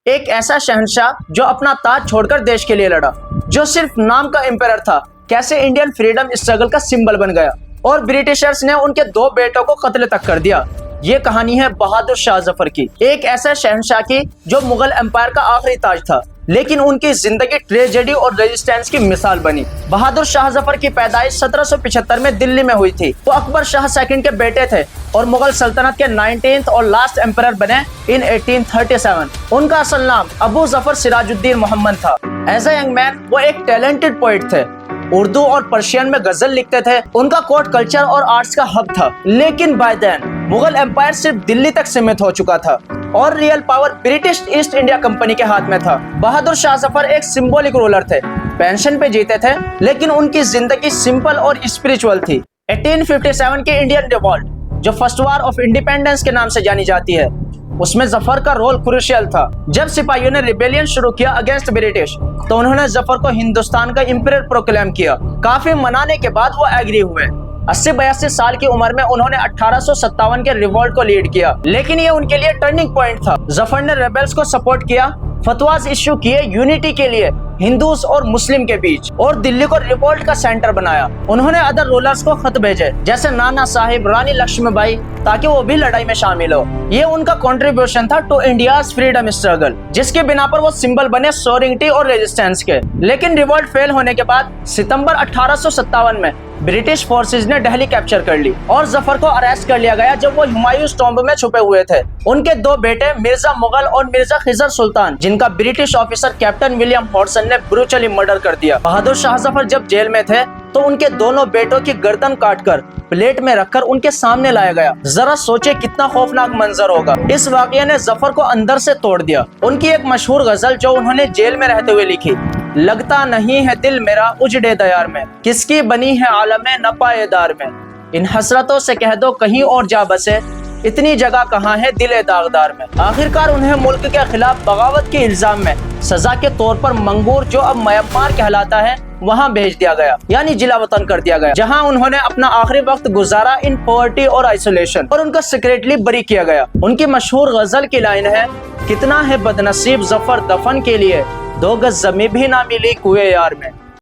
एक ऐसा शहंशाह जो अपना ताज छोड़कर देश के लिए लड़ा, जो सिर्फ नाम का एम्पायर था, कैसे इंडियन फ्रीडम स्ट्रगल का सिंबल बन गया और ब्रिटिशर्स ने उनके 2 बेटों को कत्ल तक कर दिया। ये कहानी है बहादुर शाह जफर की, एक ऐसा शहंशाह की जो मुगल एम्पायर का आखिरी ताज था, लेकिन उनकी जिंदगी ट्रेजेडी और रेजिस्टेंस की मिसाल बनी। बहादुर शाह जफर की पैदाइश 1775 में दिल्ली में हुई थी। वो अकबर शाह सेकंड के बेटे थे और मुगल सल्तनत के 19th और लास्ट एम्पायर बने इन 1837। उनका असल नाम अबू जफर सिराजुद्दीन मोहम्मद था। एज ए यंग मैन वो एक टैलेंटेड पोइट थे, उर्दू और पर्शियन में गजल लिखते थे। उनका कोर्ट कल्चर और आर्ट्स का हब था, लेकिन बाय देन मुगल एम्पायर सिर्फ दिल्ली तक सीमित हो चुका था और real power British east India company के हाथ में था। बहादुर शाह जफर एक सिंबॉलिक रूलर थे, पेंशन पे जीते थे, लेकिन उनकी जिंदगी सिंपल और स्पिरिचुअल थी। 1857 की इंडियन रिवॉल्ट, जो फर्स्ट वार ऑफ इंडिपेंडेंस के नाम से जानी जाती है, उसमें जफर का रोल क्रूशियल था। जब सिपाहियों ने रिबेलियन शुरू किया अगेंस्ट ब्रिटिश, तो उन्होंने जफर को हिंदुस्तान का एम्परर प्रोक्लेम किया। काफी मनाने के बाद वो एग्री हुए। 80-82 साल की उम्र में उन्होंने 1857 के रिवॉल्ट को लीड किया, लेकिन ये उनके लिए टर्निंग पॉइंट था। जफर ने रेबेल्स को सपोर्ट किया, फतवास इश्यू किए यूनिटी के लिए हिंदूस और मुस्लिम के बीच, और दिल्ली को रिवोल्ट का सेंटर बनाया। उन्होंने अदर रूलर्स को खत भेजे, जैसे नाना साहिब, रानी लक्ष्मीबाई, ताकि वो भी लड़ाई में शामिल हो। ये उनका कंट्रीब्यूशन था टू इंडियाज फ्रीडम स्ट्रगल, जिसके बिना पर वो सिंबल बने सोवरेनिटी और रेजिस्टेंस के। लेकिन रिवोल्ट फेल होने के बाद सितंबर 1857 में ब्रिटिश फोर्सेज ने दिल्ली कैप्चर कर ली और जफर को अरेस्ट कर लिया गया जब वो हुमायूं टॉम्ब में छुपे हुए थे। उनके 2 बेटे मिर्जा मुगल और मिर्जा खिजर सुल्तान, जिनका British officer captain William Hodson ने ब्रूचली मर्डर कर दिया। बहादुर शाह जफर जब जेल में थे तो उनके दोनों बेटों की गर्दन काटकर प्लेट में रखकर उनके सामने लाया गया। जरा सोचे कितना खौफनाक मंजर होगा। इस वाकये ने जफर को अंदर से तोड़ दिया। उनकी एक मशहूर गजल जो उन्होंने जेल में रहते हुए लिखी, लगता नहीं है दिल मेरा उजड़े दयार में, किसकी बनी है आलमे न पायेदार में, इन हसरतों से कह दो कहीं और जा बसे, इतनी जगह कहाँ है दिले दागदार में। आखिरकार उन्हें मुल्क के खिलाफ बगावत के इल्जाम में सजा के तौर पर मंगूर, जो अब म्यांमार कहलाता है, वहां भेज दिया गया, यानी जिला वतन कर दिया गया, जहां उन्होंने अपना आखिरी वक्त गुजारा इन पॉवर्टी और आइसोलेशन, और उनका सीक्रेटली बरी किया गया। उनकी मशहूर गजल की लाइन है, कितना है बदनसीब जफर दफन के लिए, 2 गज जमी भी ना मिली कुएं यार में।